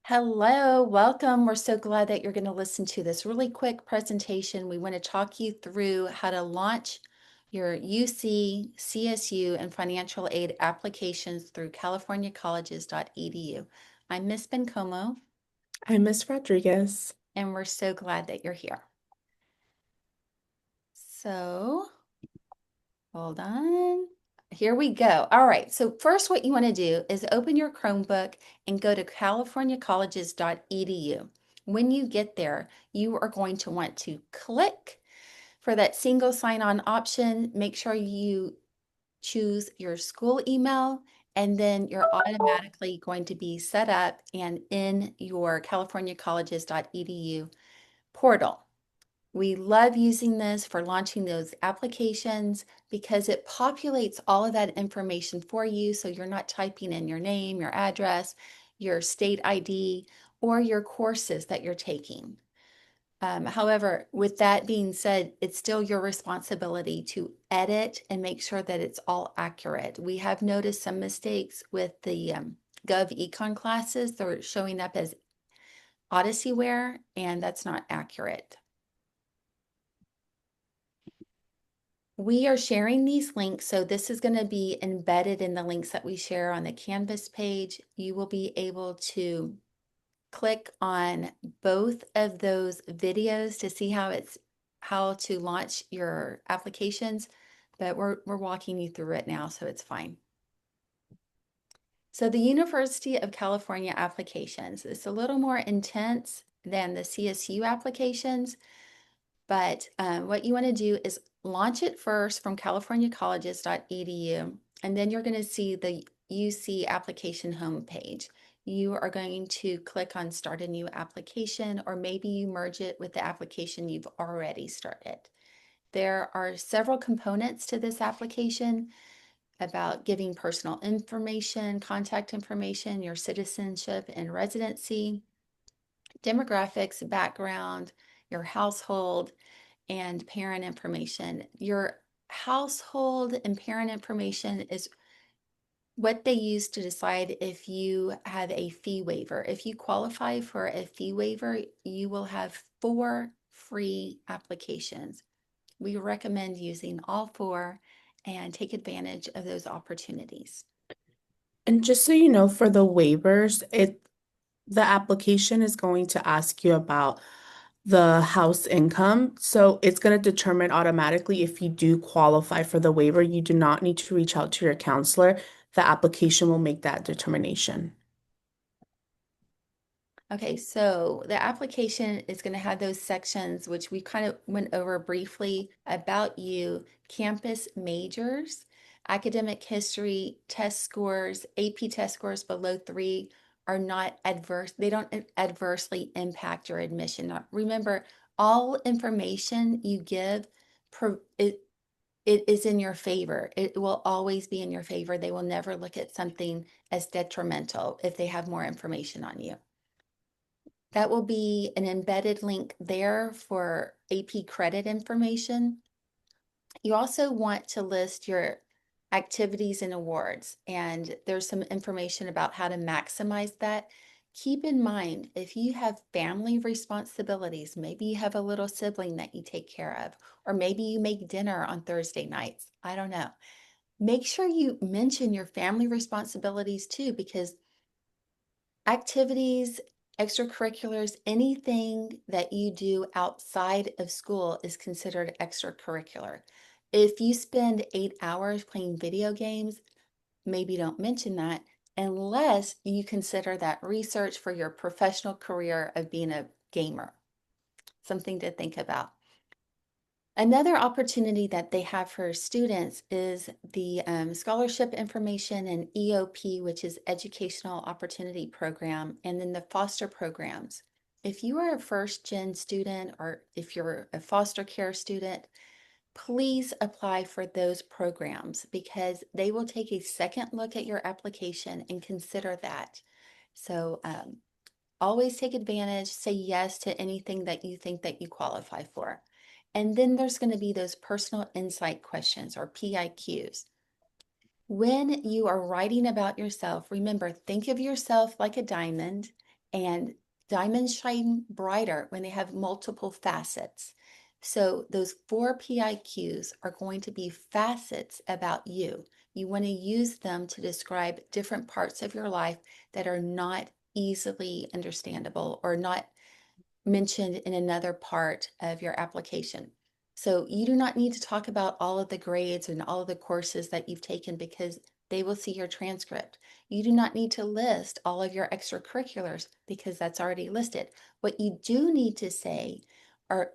Hello, welcome. We're so glad that you're going to listen to this really quick presentation. We want to talk you through how to launch your UC, CSU, and financial aid applications through Californiacolleges.edu. I'm Miss Bencomo, I'm Miss Rodriguez. and we're so glad that you're here. So, hold on. Here we go. All right. So first, what you want to do is open your Chromebook and go to Californiacolleges.edu. When you get there, you are going to want to click for that single sign-on option. Make sure you choose your school email, and then you're automatically going to be set up and in your Californiacolleges.edu portal. We love using this for launching those applications because it populates all of that information for you so you're not typing in your name, your address, your state ID, or your courses that you're taking. However, with that being said, it's still your responsibility to edit and make sure that it's all accurate. We have noticed some mistakes with the Gov Econ classes. They're showing up as Odyssey-ware, and that's not accurate. We are sharing these links, so this is going to be embedded in the links that we share on the Canvas page. You will be able to click on both of those videos to see how to launch your applications, but we're walking you through it now, so it's fine. So the University of California applications is a little more intense than the CSU applications. But what you want to do is launch it first from californiacolleges.edu, and then you're going to see the UC application homepage. You are going to click on Start a New Application, or maybe you merge it with the application you've already started. There are several components to this application about giving personal information, contact information, your citizenship and residency, demographics, background, your household, and parent information. Your household and parent information is what they use to decide if you have a fee waiver. If you qualify for a fee waiver, you will have 4 free applications. We recommend using all 4 and take advantage of those opportunities. And just so you know, for the waivers, the application is going to ask you about the house income. So it's going to determine automatically if you do qualify for the waiver. You do not need to reach out to your counselor. The application will make that determination. Okay, so the application is going to have those sections, which we kind of went over briefly about you, campus majors, academic history, test scores, AP test scores below 3 are not adverse. They don't adversely impact your admission. Now, remember, all information you give, it is in your favor. It will always be in your favor. They will never look at something as detrimental if they have more information on you. That will be an embedded link there for AP credit information. You also want to list your activities and awards, and there's some information about how to maximize that. Keep in mind, if you have family responsibilities, maybe you have a little sibling that you take care of, or maybe you make dinner on Thursday nights. I don't know. Make sure you mention your family responsibilities too, because activities, extracurriculars, anything that you do outside of school is considered extracurricular. If you spend 8 hours playing video games, maybe don't mention that unless you consider that research for your professional career of being a gamer. Something to think about. Another opportunity that they have for students is the scholarship information and EOP, which is Educational Opportunity Program, and then the foster programs. If you are a first-gen student or if you're a foster care student, please apply for those programs because they will take a second look at your application and consider that. So always take advantage, say yes to anything that you think that you qualify for. And then there's going to be those personal insight questions or PIQs. When you are writing about yourself, remember, think of yourself like a diamond And diamonds shine brighter when they have multiple facets. So those 4 PIQs are going to be facets about you. You want to use them to describe different parts of your life that are not easily understandable or not mentioned in another part of your application. So you do not need to talk about all of the grades and all of the courses that you've taken because they will see your transcript. You do not need to list all of your extracurriculars because that's already listed. What you do need to say are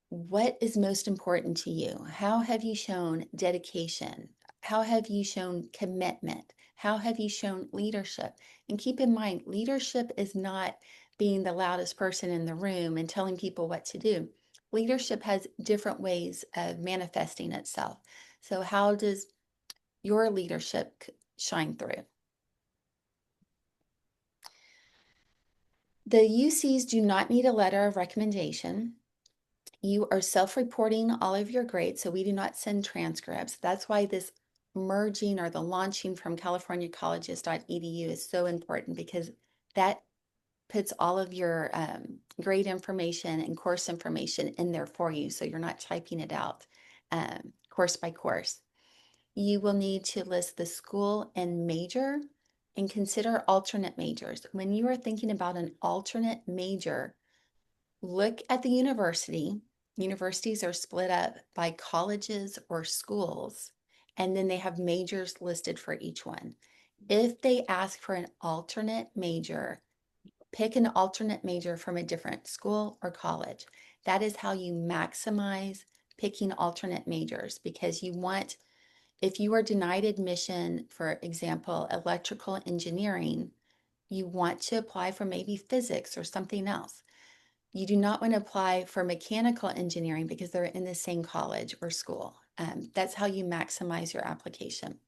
what is most important to you? How have you shown dedication? How have you shown commitment? How have you shown leadership? And keep in mind, leadership is not being the loudest person in the room and telling people what to do. Leadership has different ways of manifesting itself. So, how does your leadership shine through? The UCs do not need a letter of recommendation. You are self-reporting all of your grades, so we do not send transcripts. That's why this merging or the launching from Californiacolleges.edu is so important because that puts all of your grade information and course information in there for you, so you're not typing it out course by course. You will need to list the school and major and consider alternate majors. When you are thinking about an alternate major, look at the university. Universities are split up by colleges or schools, and then they have majors listed for each one. If they ask for an alternate major, pick an alternate major from a different school or college. That is how you maximize picking alternate majors because you want, if you are denied admission, for example, electrical engineering, you want to apply for maybe physics or something else. You do not want to apply for mechanical engineering because they're in the same college or school. That's how you maximize your application.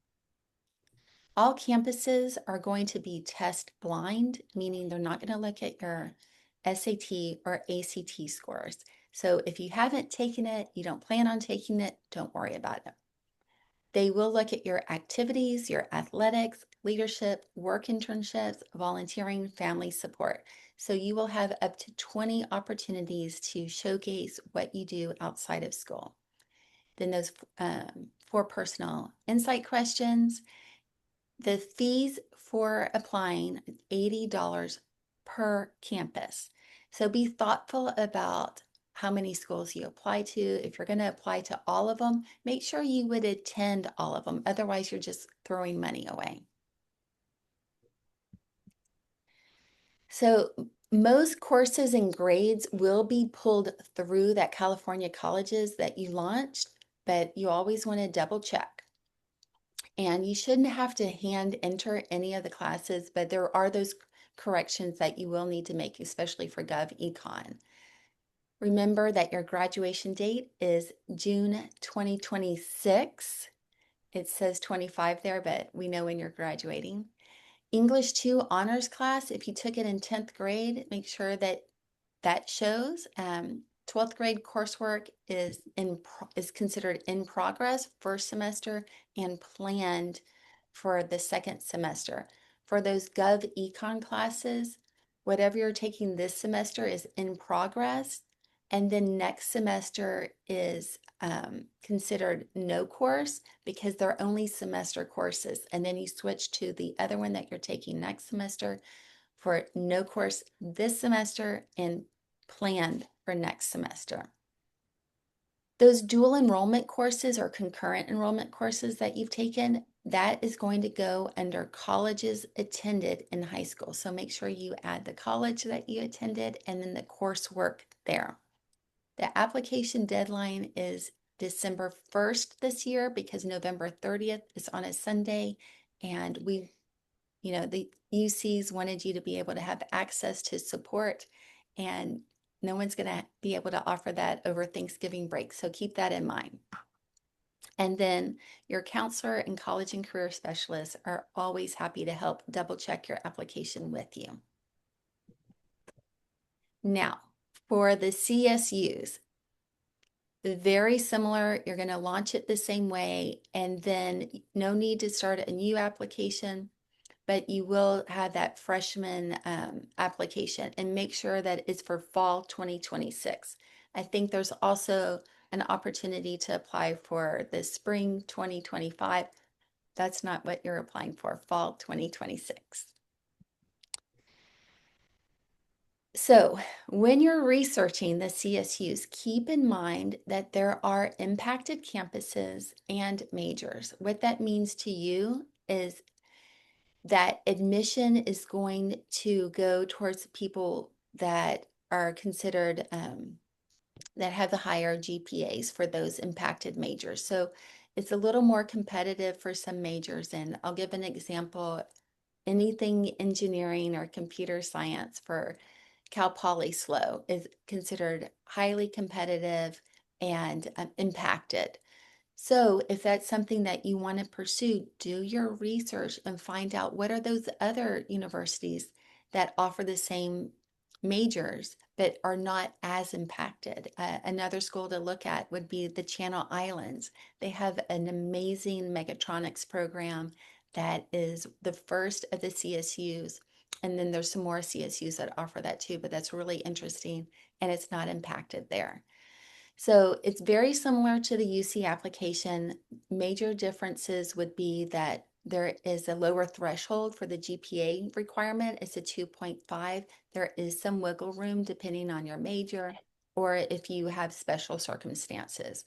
All campuses are going to be test blind, meaning they're not going to look at your SAT or ACT scores. So if you haven't taken it, you don't plan on taking it, don't worry about it. They will look at your activities, your athletics, leadership, work internships, volunteering, family support. So you will have up to 20 opportunities to showcase what you do outside of school. Then those 4 personal insight questions. The fees for applying $80 per campus. So be thoughtful about how many schools you apply to. If you're going to apply to all of them, make sure you would attend all of them. Otherwise, you're just throwing money away. So most courses and grades will be pulled through that California Colleges that you launched, but you always want to double check. And you shouldn't have to hand enter any of the classes, but there are those corrections that you will need to make, especially for Gov Econ. Remember that your graduation date is June 2026. It says 25 there, but we know when you're graduating. English 2 honors class, if you took it in 10th grade, make sure that that shows. 12th grade coursework is considered in progress first semester and planned for the second semester. For those Gov Econ classes, whatever you're taking this semester is in progress, and then next semester is considered no course because they're only semester courses. And then you switch to the other one that you're taking next semester for no course this semester and planned for next semester. Those dual enrollment courses or concurrent enrollment courses that you've taken, that is going to go under colleges attended in high school. So make sure you add the college that you attended and then the coursework there. The application deadline is December 1st this year because November 30th is on a Sunday, and the UCs wanted you to be able to have access to support, and no one's going to be able to offer that over Thanksgiving break. So keep that in mind. And then your counselor and college and career specialists are always happy to help double check your application with you. Now, for the CSUs, very similar. You're going to launch it the same way, and then no need to start a new application. but you will have that freshman application and make sure that it's for fall 2026. I think there's also an opportunity to apply for the spring 2025. That's not what you're applying for, fall 2026. So, when you're researching the CSUs, keep in mind that there are impacted campuses and majors. What that means to you is that admission is going to go towards people that are considered that have the higher GPAs for those impacted majors. So it's a little more competitive for some majors. And I'll give an example. Anything engineering or computer science for Cal Poly SLO is considered highly competitive and impacted. So if that's something that you want to pursue, do your research and find out what are those other universities that offer the same majors but are not as impacted. Another school to look at would be the Channel Islands. They have an amazing mechatronics program that is the first of the CSUs. And then there's some more CSUs that offer that too, but that's really interesting and it's not impacted there. So it's very similar to the UC application. Major differences would be that there is a lower threshold for the GPA requirement. It's a 2.5. There is some wiggle room depending on your major or if you have special circumstances.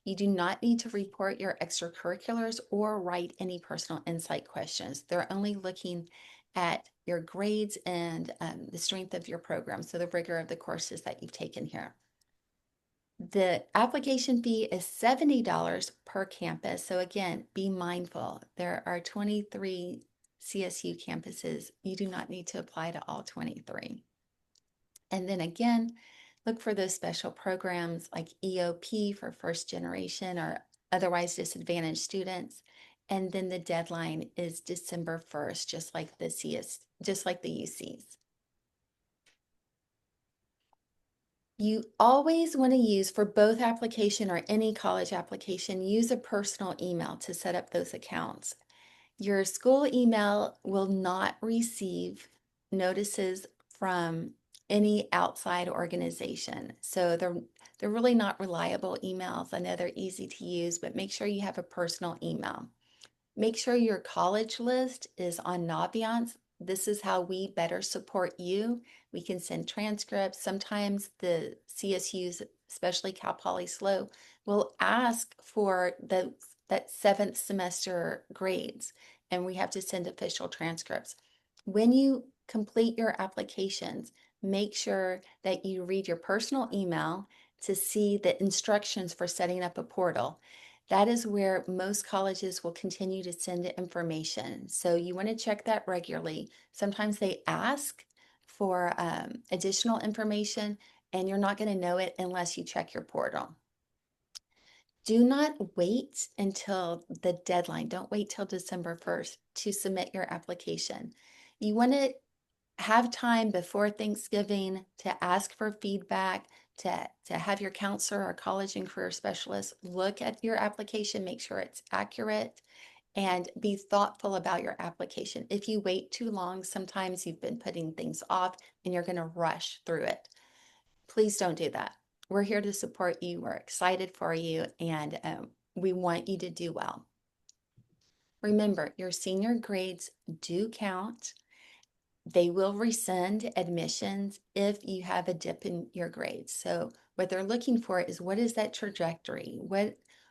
You do not need to report your extracurriculars or write any personal insight questions. They're only looking at your grades and the strength of your program, so the rigor of the courses that you've taken here. The application fee is $70 per campus. So again, be mindful. There are 23 CSU campuses. You do not need to apply to all 23. And then again, look for those special programs like EOP for first generation or otherwise disadvantaged students. And then the deadline is December 1st, just like the UCs. You always want to use for both application or any college application, use a personal email to set up those accounts. Your school email will not receive notices from any outside organization. So they're really not reliable emails. I know they're easy to use, but make sure you have a personal email. Make sure your college list is on Naviance. This is how we better support you. We can send transcripts. Sometimes the CSUs, especially Cal Poly SLO, will ask for that seventh semester grades, and we have to send official transcripts. When you complete your applications, make sure that you read your personal email to see the instructions for setting up a portal. That is where most colleges will continue to send information. So you want to check that regularly. Sometimes they ask for additional information, and you're not going to know it unless you check your portal. Do not wait until the deadline. Don't wait till December 1st to submit your application. You want to have time before Thanksgiving to ask for feedback, to have your counselor or college and career specialist look at your application, make sure it's accurate, and be thoughtful about your application. If you wait too long, sometimes you've been putting things off and you're going to rush through it. Please don't do that. We're here to support you. We're excited for you, and we want you to do well. Remember, your senior grades do count. They will rescind admissions if you have a dip in your grades. So what they're looking for is what is that trajectory?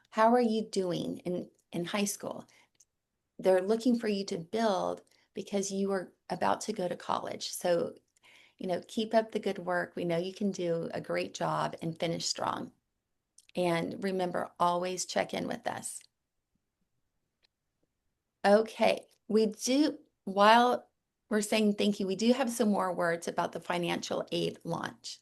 How are you doing in high school? They're looking for you to build because you are about to go to college. So, keep up the good work. We know you can do a great job and finish strong. And remember, always check in with us. Okay, while we're saying thank you, we do have some more words about the financial aid launch.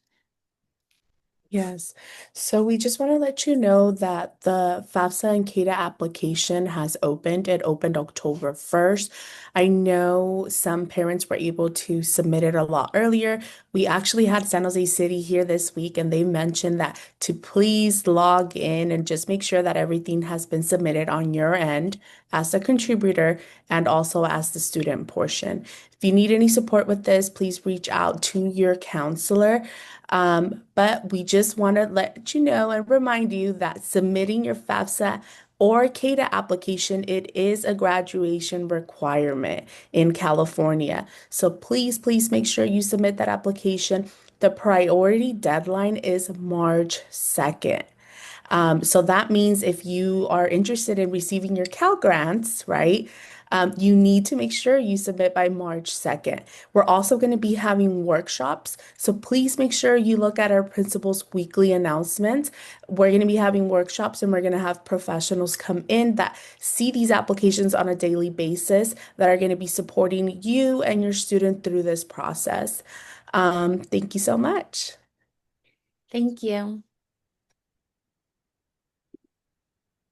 Yes. So we just want to let you know that the FAFSA and CADAA application has opened. It opened October 1st. I know some parents were able to submit it a lot earlier. We actually had San Jose City here this week, and they mentioned that to please log in and just make sure that everything has been submitted on your end as a contributor and also as the student portion. If you need any support with this, please reach out to your counselor. But we just want to let you know and remind you that submitting your FAFSA or CADA application, it is a graduation requirement in California. So please, please make sure you submit that application. The priority deadline is March 2nd. So that means if you are interested in receiving your Cal grants, right, you need to make sure you submit by March 2nd. We're also going to be having workshops, so please make sure you look at our principal's weekly announcements. We're going to be having workshops and we're going to have professionals come in that see these applications on a daily basis that are going to be supporting you and your student through this process. Thank you so much. Thank you.